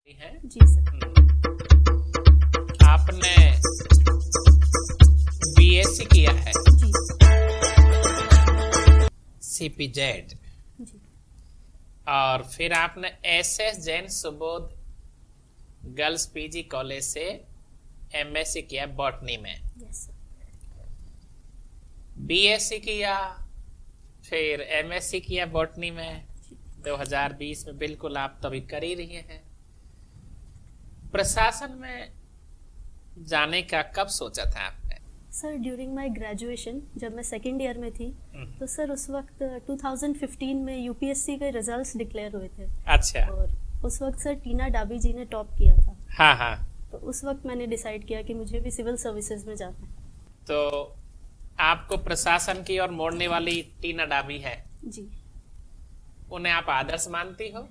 है। जी सर। आपने बीएससी किया है जी सीपीजेड जी और फिर आपने SS Jain Subodh girls PG college से एमएससी किया बॉटनी में। Yes sir. बीएससी किया फिर एमएससी किया बॉटनी में। जी 2020 में बिल्कुल आप तो अभी कर ही रही हैं। प्रशासन में जाने का कब सोचा था आपने? सर ड्यूरिंग माय ग्रेजुएशन जब मैं सेकेंड ईयर में थी तो सर उस वक्त 2015 में यूपीएससी के रिजल्ट्स डिक्लेयर हुए थे अच्छा। और उस वक्त सर टीना डाबी जी ने टॉप किया था। हाँ हाँ। तो उस वक्त मैंने डिसाइड किया कि मुझे भी सिविल सर्विसेज में जाना है। तो आपको प्रशासन की ओर मोड़ने वाली टीना डाबी है, जी उन्हें आप आदर्श मानती हो?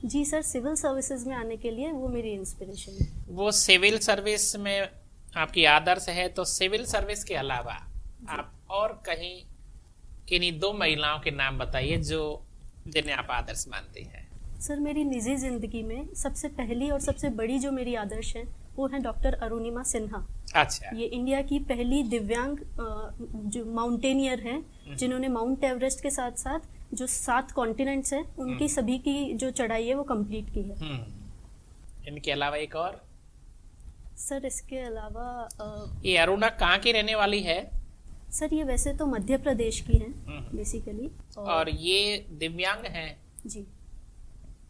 जी सर, सिविल सर्विसेज में आने के लिए वो मेरी इंस्पिरेशन है। वो सिविल सर्विस में आपकी आदर्श है, तो सिविल सर्विस के अलावा आप और कहीं किन्हीं दो महिलाओं के नाम बताइए जो जिन्हें आप आदर्श मानती हैं। सर मेरी निजी जिंदगी में सबसे पहली और सबसे बड़ी जो मेरी आदर्श है वो है डॉक्टर अरुणिमा सिन्हा। अच्छा। ये इंडिया की पहली दिव्यांग जो माउंटेनियर हैं जिन्होंने माउंट एवरेस्ट के साथ साथ जो 7 कॉन्टिनेंट्स हैं उनकी सभी की जो चढ़ाई है वो कंप्लीट की है। इनके अलावा एक और? सर इसके अलावा ये अरुणा कहाँ की रहने वाली है? सर ये वैसे तो मध्य प्रदेश की हैं बेसिकली। और ये दिव्यांग हैं जी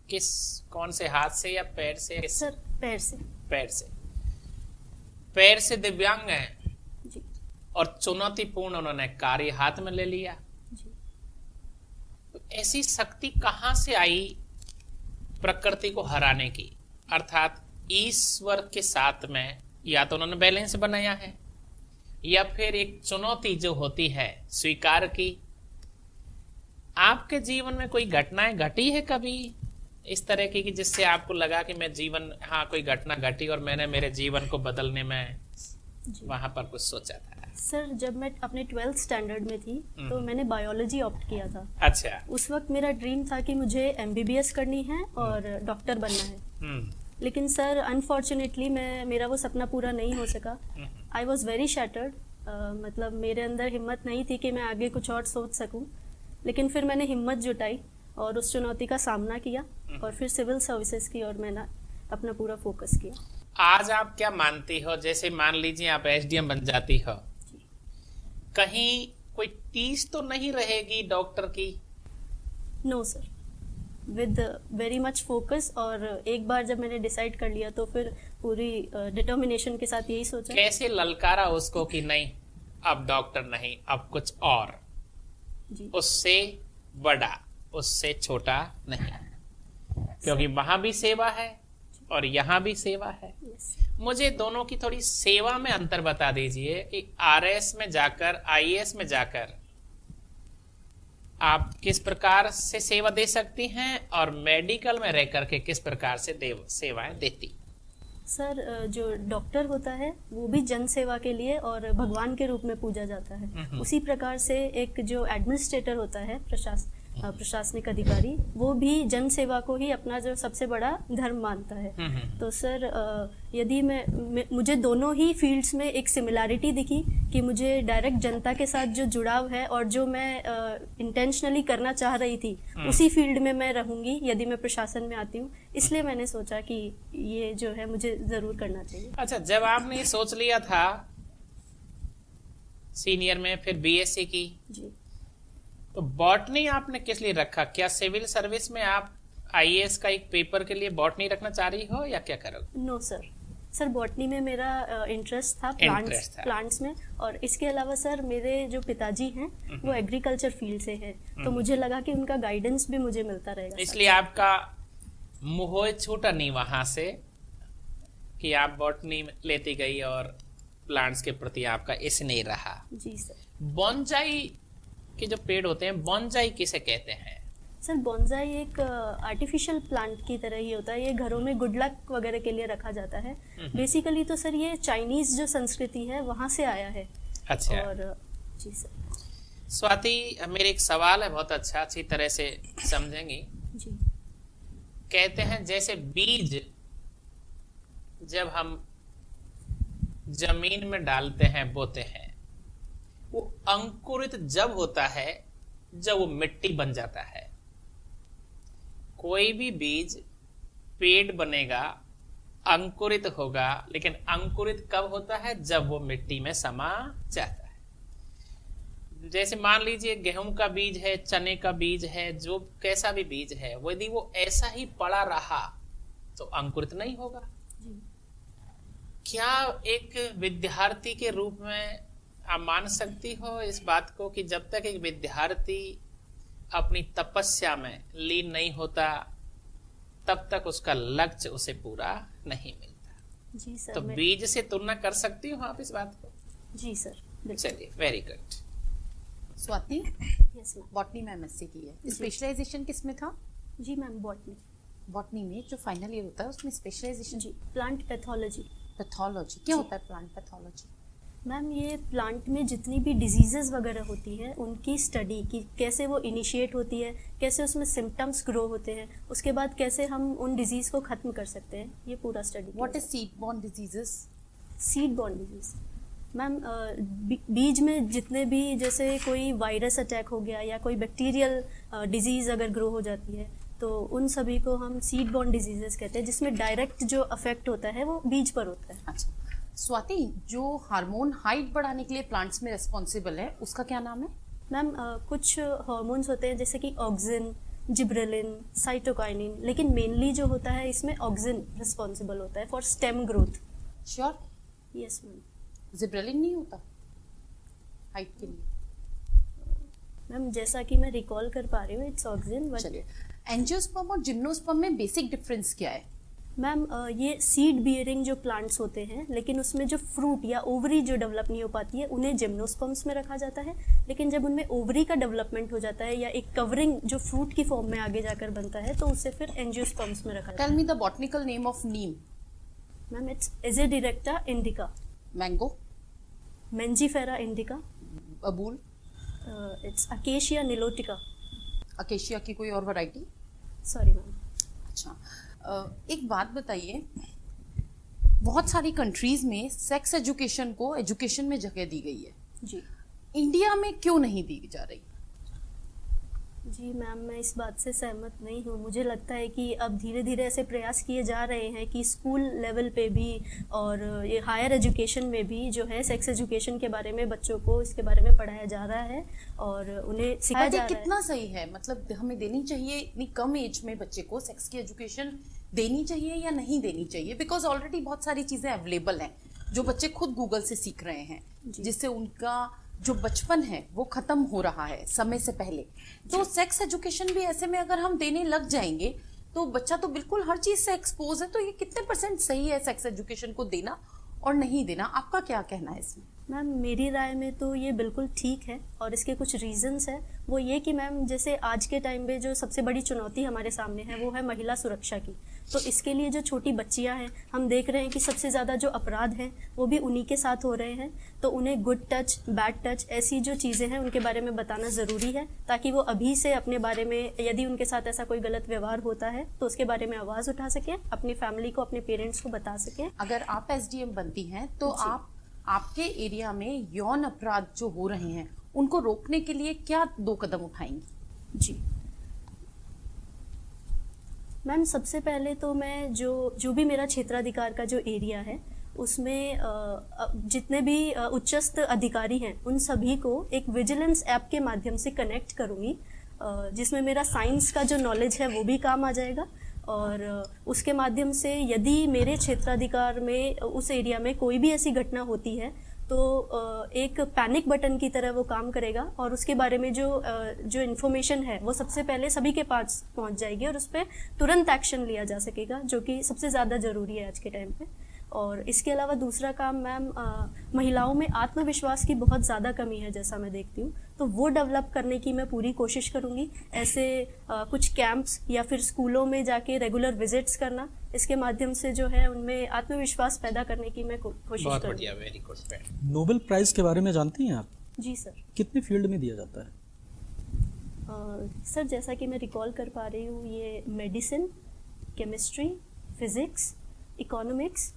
किस कौन से हाथ से या पैर से? सर पैर से। पैर से। पैर से दिव्यांग हैं जी और चुनौतीपूर्ण उन्होंने कार्य हाथ में ले लिया। जी तो ऐसी शक्ति कहां से आई प्रकृति को हराने की? अर्थात ईश्वर के साथ में या तो उन्होंने बैलेंस बनाया है या फिर एक चुनौती जो होती है स्वीकार की। आपके जीवन में कोई घटनाएं घटी है कभी इस तरह की कि जिससे आपको लगा कि मैं जीवन, हाँ कोई घटना घटी और मैंने मेरे जीवन को बदलने में जी वहां पर कुछ सोचा था? सर जब मैं अपने 12th स्टैंडर्ड में थी तो मैंने बायोलॉजी ऑप्ट किया था। अच्छा। उस वक्त मेरा ड्रीम था कि मुझे एमबीबीएस करनी है और डॉक्टर बनना है। लेकिन सर अनफॉर्चुनेटली मेरा वो सपना पूरा नहीं हो सका। I was very shattered. मतलब मेरे अंदर हिम्मत नहीं थी कि मैं आगे कुछ और सोच सकूं। लेकिन फिर मैंने हिम्मत जुटाई और उस चुनौती का सामना किया और फिर सिविल सर्विसेज की ओर मैंने अपना पूरा फोकस किया। आज आप क्या मानती हो, जैसे मान लीजिए आप एसडीएम बन जाती हो, कहीं कोई टीस तो नहीं रहेगी डॉक्टर की? No sir, with very much focus. और एक बार जब मैंने डिसाइड कर लिया तो फिर पूरी डिटर्मिनेशन के साथ यही सोचा। कैसे ललकारा उसको कि नहीं अब डॉक्टर नहीं, अब कुछ और जी उससे बड़ा, उससे छोटा नहीं, क्योंकि वहां भी सेवा है और यहाँ भी सेवा है। यस मुझे दोनों की थोड़ी सेवा में अंतर बता दीजिए कि आरएस में जाकर, आईएएस में जाकर आप किस प्रकार से सेवा दे सकती हैं और मेडिकल में रह करके किस प्रकार से सेवाएं देती? सर, जो डॉक्टर होता है वो भी जन सेवा के लिए और भगवान के रूप में पूजा जाता है। उसी प्रकार से एक जो एडमिनिस्ट्रेटर होता है, प्रशासनिक अधिकारी, वो भी जन सेवा को ही अपना जो सबसे बड़ा धर्म मानता है। तो सर यदि मुझे दोनों ही फील्ड्स में एक सिमिलैरिटी दिखी कि मुझे डायरेक्ट जनता के साथ जो जुड़ाव है और जो मैं इंटेंशनली करना चाह रही थी उसी फील्ड में मैं रहूंगी यदि मैं प्रशासन में आती हूँ। इसलिए मैंने सोचा कि ये जो है मुझे जरूर करना चाहिए। अच्छा, जब आपने ये सोच लिया था सीनियर में, फिर बीएससी की, जी तो बॉटनी आपने किस लिए रखा? क्या सिविल सर्विस में आप आईएएस का एक पेपर के लिए बॉटनी रखना चाह रही हो या क्या करोगे? नो सर, सर बॉटनी में मेरा इंटरेस्ट था, प्लांट्स में। और इसके अलावा सर मेरे जो पिताजी हैं वो एग्रीकल्चर फील्ड से हैं, तो मुझे लगा कि उनका गाइडेंस भी मुझे मिलता रहेगा। इसलिए आपका मोह छूटा नहीं वहां से कि आप बॉटनी लेती गई और प्लांट्स के प्रति आपका स्नेह रहा। जी सर। बोनजाई के जो पेड़ होते हैं, बोनजाई किसे कहते हैं? सर बोनजाई एक आर्टिफिशियल प्लांट की तरह ही होता है। ये घरों में गुड लक वगैरह के लिए रखा जाता है। बेसिकली तो सर ये चाइनीज जो संस्कृति है वहां से आया है। अच्छा। और जी सर। स्वाति, मेरे एक सवाल है, बहुत अच्छा, अच्छी तरह से समझेंगी। जी कहते हैं जैसे बीज जब हम जमीन में डालते हैं, बोते हैं, वो अंकुरित जब होता है जब वो मिट्टी बन जाता है। कोई भी बीज पेड़ बनेगा, अंकुरित होगा, लेकिन अंकुरित कब होता है? जब वो मिट्टी में समा जाता है। जैसे मान लीजिए गेहूं का बीज है, चने का बीज है, जो कैसा भी बीज है, यदि वो ऐसा ही पड़ा रहा तो अंकुरित नहीं होगा। क्या एक विद्यार्थी के रूप में आप मान सकती हो इस बात को कि जब तक एक विद्यार्थी अपनी तपस्या में लीन नहीं होता तब तक उसका लक्ष्य उसे पूरा नहीं मिलता? जी सर। तो बीज से तुलना कर सकती हो आप इस बात को? जी सर। चलिए, very good. Swati, yes ma'am. Botany में एमएससी की है, स्पेशलाइजेशन किस में था? जी मैम, बॉटनी। बॉटनी में जो फाइनल ईयर होता है उसमें स्पेशलाइजेशन? जी, प्लांट पैथोलॉजी। पैथोलॉजी क्या होता है प्लांट पैथोलॉजी? मैम, ये प्लांट में जितनी भी डिजीजेस वगैरह होती है उनकी स्टडी की, कैसे वो इनिशिएट होती है, कैसे उसमें सिम्टम्स ग्रो होते हैं, उसके बाद कैसे हम उन डिजीज को खत्म कर सकते हैं, ये पूरा study. What is seed borne diseases? Seed borne disease ma'am, बीज में जितने भी, जैसे कोई वायरस अटैक हो गया या कोई बैक्टीरियल डिजीज अगर ग्रो हो जाती है तो उन सभी को हम सीड बॉर्न डिजीजेस कहते हैं, जिसमें डायरेक्ट जो अफेक्ट होता है वो बीज पर होता है। अच्छा स्वाति, जो हार्मोन हाइट बढ़ाने के लिए प्लांट्स में रिस्पॉन्सिबल है उसका क्या नाम है? मैम, कुछ हार्मोन्स होते हैं जैसे कि ऑक्सिन, जिब्रेलिन, साइटोकाइनिन, लेकिन मेनली जो होता है इसमें ऑक्सिन रिस्पॉन्सिबल होता है for stem growth. Sure? Yes ma'am. Gibberellin नहीं होता हाइट के लिए? मैम, जैसा कि मैं रिकॉल कर पा रही हूँ, इट्स ऑक्सिन। चलिए, एंजियोस्पर्म और जिम्नोस्पर्म में बेसिक डिफरेंस क्या है? मैम, ये सीड बियरिंग जो प्लांट्स होते हैं, लेकिन उसमें जो फ्रूट या ओवरी जो डेवलप नहीं हो पाती है उन्हें जिम्नोस्पर्म्स में रखा जाता है, लेकिन जब उनमें ओवरी का डेवलपमेंट हो जाता है या एक कवरिंग जो फ्रूट की फॉर्म में आगे जाकर बनता है तो उसे फिर एंजियोस्पर्म्स में रखा जाता है। Tell me the botanical name of neem. Ma'am, it's Azadirachta indica. Mango? Mangifera indica. Babul? It's Acacia nilotica. Acacia की कोई और वैरायटी? Sorry ma'am. अच्छा, एक बात बताइए, बहुत सारी कंट्रीज में सेक्स एजुकेशन को एजुकेशन में जगह दी गई है जी। इंडिया में क्यों नहीं दी जा रही? जी मैम, मैं इस बात से सहमत नहीं हूँ। मुझे लगता है कि अब धीरे धीरे ऐसे प्रयास किए जा रहे हैं कि स्कूल लेवल पे भी और ये हायर एजुकेशन में भी जो है सेक्स एजुकेशन के बारे में बच्चों को इसके बारे में पढ़ाया जा रहा है और उन्हें सिखाया जा रहा है। कितना सही है? मतलब हमें देनी चाहिए इतनी कम एज में बच्चे को सेक्स की एजुकेशन देनी चाहिए या नहीं देनी चाहिए? बिकॉज ऑलरेडी बहुत सारी चीजें अवेलेबल हैं जो बच्चे खुद गूगल से सीख रहे हैं, जिससे उनका जो बचपन है वो खत्म हो रहा है समय से पहले। तो सेक्स एजुकेशन भी ऐसे में अगर हम देने लग जाएंगे तो बच्चा तो बिल्कुल हर चीज से एक्सपोज है। तो ये कितने % सही है सेक्स एजुकेशन को देना और नहीं देना? आपका क्या कहना है इसमें? मैम, मेरी राय में तो ये बिल्कुल ठीक है और इसके कुछ रीजंस हैं। वो ये कि मैम, जैसे आज के टाइम पे जो सबसे बड़ी चुनौती हमारे सामने है वो है महिला सुरक्षा की। तो इसके लिए जो छोटी बच्चियां हैं, हम देख रहे हैं कि सबसे ज़्यादा जो अपराध हैं वो भी उन्हीं के साथ हो रहे हैं। तो उन्हें गुड टच, बैड टच, ऐसी जो चीज़ें हैं उनके बारे में बताना ज़रूरी है, ताकि वो अभी से अपने बारे में, यदि उनके साथ ऐसा कोई गलत व्यवहार होता है तो उसके बारे में आवाज़ उठा सकें, अपनी फैमिली को, अपने पेरेंट्स को बता सकें। अगर आप SDM बनती हैं तो आपके एरिया में यौन अपराध जो हो रहे हैं उनको रोकने के लिए क्या 2 कदम उठाएंगी? जी मैम, सबसे पहले तो मैं जो भी मेरा क्षेत्राधिकार का जो एरिया है उसमें जितने भी उच्चस्थ अधिकारी हैं उन सभी को एक विजिलेंस ऐप के माध्यम से कनेक्ट करूँगी, जिसमें मेरा साइंस का जो नॉलेज है वो भी काम आ जाएगा। और उसके माध्यम से यदि मेरे क्षेत्राधिकार में उस एरिया में कोई भी ऐसी घटना होती है तो एक पैनिक बटन की तरह वो काम करेगा और उसके बारे में जो इन्फॉर्मेशन है वो सबसे पहले सभी के पास पहुंच जाएगी और उस पर तुरंत एक्शन लिया जा सकेगा, जो कि सबसे ज़्यादा ज़रूरी है आज के टाइम पे। और इसके अलावा दूसरा काम मैम, महिलाओं में आत्मविश्वास की बहुत ज़्यादा कमी है जैसा मैं देखती हूँ, तो वो डेवलप करने की मैं पूरी कोशिश करूँगी। ऐसे कुछ कैंप्स या फिर स्कूलों में जाके रेगुलर विजिट्स करना, इसके माध्यम से जो है उनमें आत्मविश्वास पैदा करने की मैं कोशिश करूँगी। बहुत बढ़िया, वेरी गुड। नोबेल प्राइज के बारे में जानती हैं आप? जी सर। कितने फील्ड में दिया जाता है? सर, जैसा कि मैं रिकॉल कर पा रही हूँ, ये मेडिसिन, केमिस्ट्री, फिजिक्स इकोनॉमिक्स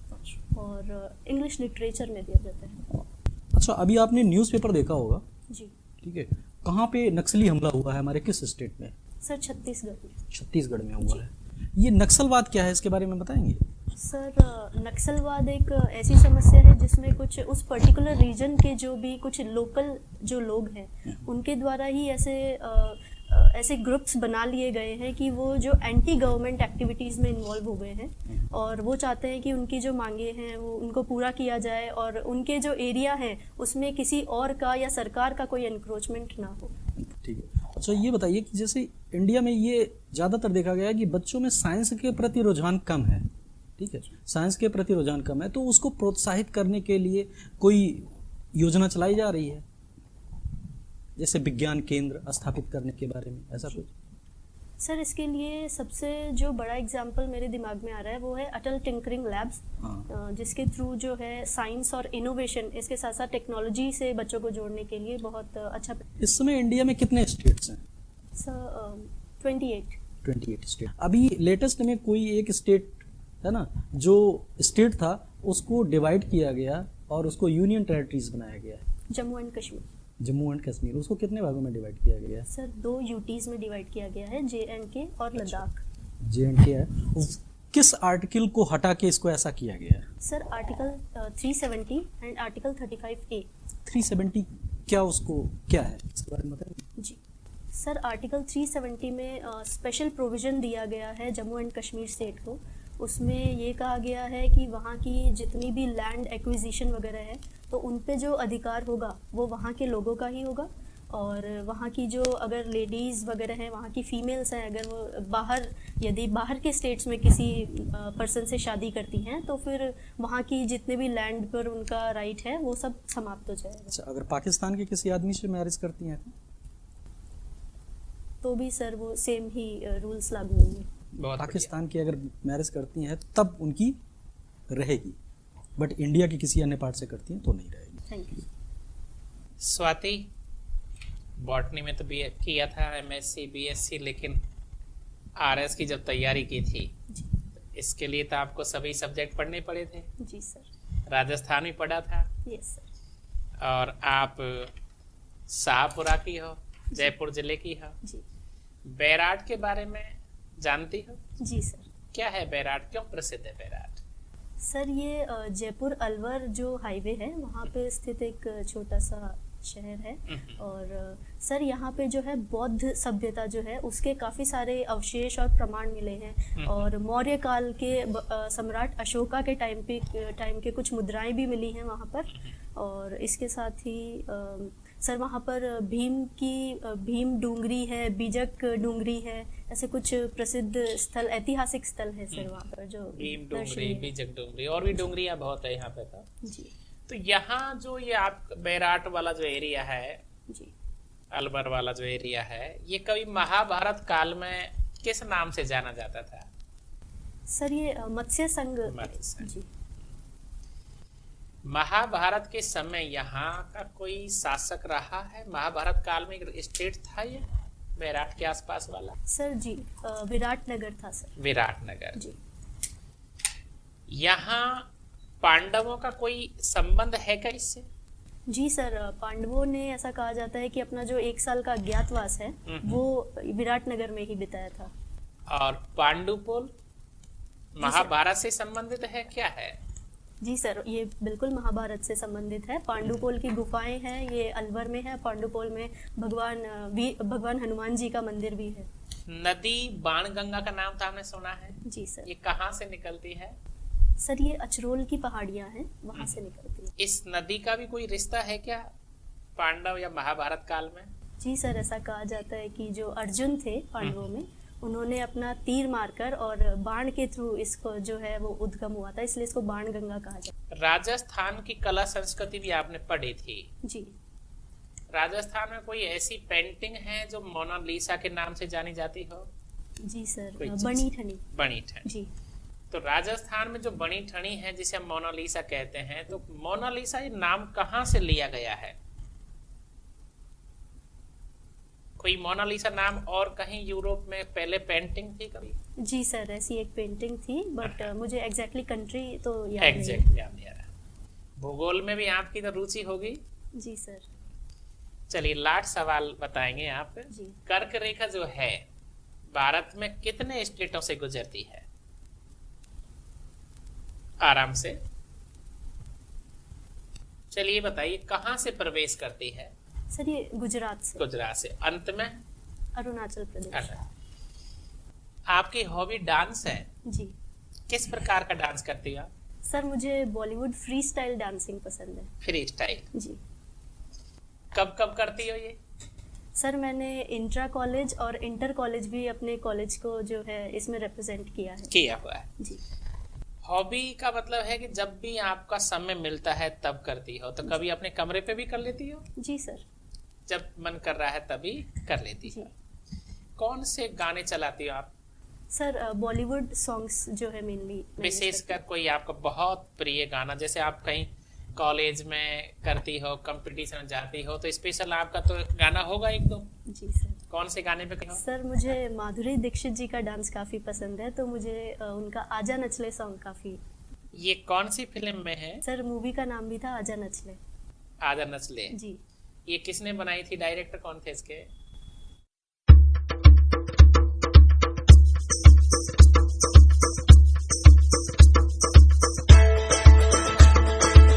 और इंग्लिश लिटरेचर में दिया जाता है। अच्छा, अभी आपने न्यूज़पेपर देखा होगा, जी ठीक है, कहाँ पे नक्सली हमला हुआ है, हमारे किस स्टेट में? सर, छत्तीसगढ़ में। छत्तीसगढ़ में हुआ है। ये नक्सलवाद क्या है, इसके बारे में बताएंगे? सर, नक्सलवाद एक ऐसी समस्या है जिसमें कुछ उस पर्टिकुलर रीजन के जो भी कुछ लोकल जो लोग हैं उनके द्वारा ही ऐसे ग्रुप्स बना लिए गए हैं कि वो जो एंटी गवर्नमेंट एक्टिविटीज़ में इन्वॉल्व हो गए हैं और वो चाहते हैं कि उनकी जो मांगे हैं वो उनको पूरा किया जाए और उनके जो एरिया है उसमें किसी और का या सरकार का कोई एनक्रोचमेंट ना हो। ठीक है। अच्छा, ये बताइए कि जैसे इंडिया में ये ज़्यादातर देखा गया है कि बच्चों में साइंस के प्रति रुझान कम है, ठीक है, साइंस के प्रति रुझान कम है, तो उसको प्रोत्साहित करने के लिए कोई योजना चलाई जा रही है, जैसे विज्ञान केंद्र स्थापित करने के बारे में, ऐसा कुछ? सर, इसके लिए सबसे जो बड़ा एग्जाम्पल मेरे दिमाग में आ रहा है वो है अटल टिंकरिंग लैब्स, जिसके थ्रू जो है साइंस और इनोवेशन इसके साथ साथ टेक्नोलॉजी से बच्चों को जोड़ने के लिए बहुत अच्छा। इस समय इंडिया में कितने स्टेट्स हैं? Sir, 28 state. अभी लेटेस्ट में कोई एक स्टेट है ना, जो स्टेट था उसको डिवाइड किया गया और उसको यूनियन टेरिटरीज बनाया गया है, जम्मू एंड कश्मीर। जम्मू एंड कश्मीर, उसको कितने भागों में डिवाइड किया गया है? सर, 2 यूटीज में डिवाइड किया गया है, JNK और लद्दाख। JNK है। किस आर्टिकल को हटा के इसको ऐसा किया गया है? Sir, article 370 and article 35A। 370 क्या, उसको क्या है, इसके बारे में बताइए। जी सर, आर्टिकल 370 में स्पेशल प्रोविज़न दिया गया है जम्मू एंड कश्मीर स्टेट को। उसमें ये कहा गया है कि वहाँ की जितनी भी लैंड एक्विजिशन वगैरह है तो उन पे जो अधिकार होगा वो वहाँ के लोगों का ही होगा और वहाँ की जो अगर लेडीज़ वगैरह हैं, वहाँ की फीमेल्स हैं, अगर वो यदि बाहर के स्टेट्स में किसी पर्सन से शादी करती हैं तो फिर वहाँ की जितने भी लैंड पर उनका राइट है वो सब समाप्त हो जाएगा। अच्छा, अगर पाकिस्तान के किसी आदमी से मैरिज करती हैं तो भी सर वो सेम ही रूल्स लागू होंगे। पाकिस्तान की अगर मैरिज करती हैं तब उनकी रहेगी, बट इंडिया की किसी अन्य पार्ट से करती हैं तो नहीं रहेगी। Thank you. स्वाति, बॉटनी में तो किया था MSc BSc, लेकिन RS की जब तैयारी की थी इसके लिए तो आपको सभी सब्जेक्ट पढ़ने पड़े थे। जी सर। राजस्थान में पढ़ा था। Yes sir. और आप शाहपुरा की हो, जयपुर जिले की हो। जी। बैराट के बारे में जानती हो? जी सर। क्या है बैराट, क्यों प्रसिद्ध है बैराट? सर, ये जयपुर अलवर जो हाईवे है वहाँ पे स्थित एक छोटा सा शहर है और सर यहाँ पे जो है बौद्ध सभ्यता जो है उसके काफ़ी सारे अवशेष और प्रमाण मिले हैं और मौर्य काल के सम्राट अशोका के टाइम के कुछ मुद्राएं भी मिली हैं वहाँ पर। और इसके साथ ही सर वहाँ पर भीम डूंगरी है, बीजक डूंगरी है, ऐसे कुछ प्रसिद्ध स्थल, ऐतिहासिक स्थल है सर वहाँ पर जो भीम डूंगरी, बीजक डूंगरी और भी डूंगरियाँ बहुत है यहाँ पे तो। जी। तो यहाँ जो ये आप बैराट वाला जो एरिया है, जी, अलवर वाला जो एरिया है, ये कभी महाभारत काल में किस नाम से जाना जाता था? सर ये मत्स्य संघ। जी। महाभारत के समय यहाँ का कोई शासक रहा है? महाभारत काल में एक स्टेट था ये बैराट के आसपास वाला? सर जी, विराटनगर था सर। विराटनगर। जी। यहाँ पांडवों का कोई संबंध है क्या इससे? जी सर, पांडवों ने ऐसा कहा जाता है कि अपना जो 1 साल का अज्ञातवास है वो विराटनगर में ही बिताया था। और पांडुपुल महाभारत से संबंधित है, क्या है? जी सर, ये बिल्कुल महाभारत से संबंधित है। पांडुपोल की गुफाएं हैं, ये अलवर में है। पांडुपोल में भगवान हनुमान जी का मंदिर भी है। नदी बाणगंगा का नाम तो आपने सुना है? जी सर। ये कहाँ से निकलती है? सर ये अचरोल की पहाड़ियां हैं, वहां से निकलती है। इस नदी का भी कोई रिश्ता है क्या पांडव या महाभारत काल में? जी सर, ऐसा कहा जाता है कि जो अर्जुन थे पांडवों में, उन्होंने अपना तीर मारकर और बाण के थ्रू इसको जो है वो उद्गम हुआ था, इसलिए इसको बाण गंगा कहा जाता है। राजस्थान की कला संस्कृति भी आपने पढ़ी थी। जी। राजस्थान में कोई ऐसी पेंटिंग है जो मोनालिसा के नाम से जानी जाती हो? जी सर, बनी ठनी। जी। तो राजस्थान में जो बनी ठनी है जिसे हम मोनालिसा कहते हैं, तो मोनालिसा ये नाम कहाँ से लिया गया है? कोई मोनालिसा नाम और कहीं यूरोप में पहले पेंटिंग थी कभी? जी सर, ऐसी एक पेंटिंग थी, बट मुझे एग्जैक्टली कंट्री तो याद नहीं है। एग्जैक्ट याद नहीं आ रहा। भूगोल में भी आपकी तो रुचि होगी। जी सर। चलिए लास्ट सवाल बताएंगे आप। जी। कर्क रेखा जो है भारत में कितने स्टेटों से गुजरती है? आराम से चलिए बताइए, कहां से प्रवेश करती है? सर ये गुजरात से। गुजरात से। अंत में अरुणाचल प्रदेश। अच्छा। आपकी हॉबी डांस है? जी। किस प्रकार का डांस करती है आप? सर मुझे बॉलीवुड फ्री स्टाइल डांसिंग पसंद है। Freestyle. जी। कब कब करती हो ये? सर मैंने इंट्रा कॉलेज और इंटर कॉलेज भी अपने कॉलेज को जो है इसमें रिप्रेजेंट किया है। किया हुआ है। जी। हॉबी का मतलब है कि जब भी आपका समय मिलता है तब करती हो, तो कभी अपने कमरे पे भी कर लेती हो? जी सर। जब मन कर रहा है तभी कर लेती हो। कौन से गाने चलाती हो आप? सर बॉलीवुड सॉन्ग्स जो है मेनली। विशेषकर कोई आपका बहुत प्रिय गाना, जैसे आप कहीं कॉलेज में करती हो, कंपटीशन में जाती हो, तो स्पेशल आपका तो गाना होगा एक दो। जी सर। कौन से गाने पे कहो? सर मुझे माधुरी दीक्षित जी का डांस काफी पसंद है, तो मुझे उनका आजा नचले सॉन्ग काफी। ये कौन सी फिल्म में है? सर मूवी का नाम भी था आजा नचले। आजा नचले। जी। ये किसने बनाई थी? डायरेक्टर कौन थे इसके?